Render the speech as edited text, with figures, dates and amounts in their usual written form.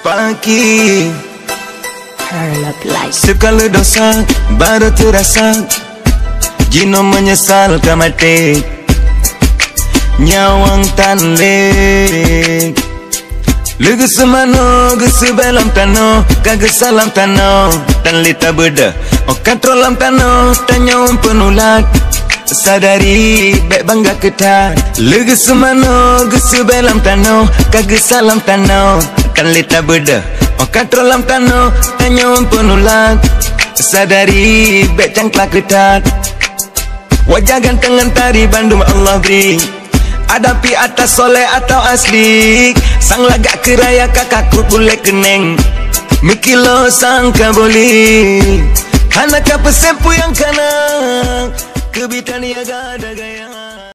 Pagi segala dosa baru terasa, jino menyesal kamate nyawang tanle lugu semano gusu belam tano kagak salam tano tan lita beda o katrolam tano tanyawang penulat sadari bek bangga ketat lugu semano gusu belam tano kagak salam tano tan lita beda o katrolam tano tanyawang penulat sadari bek cangklak ketat wajah ganteng antari Bandung Allah beri hadapi atas soleh atau asli sang lagak keraya kakakku boleh keneng mikilo sangka boleh anak apa sempu yang kanak kebitan niaga ada gaya.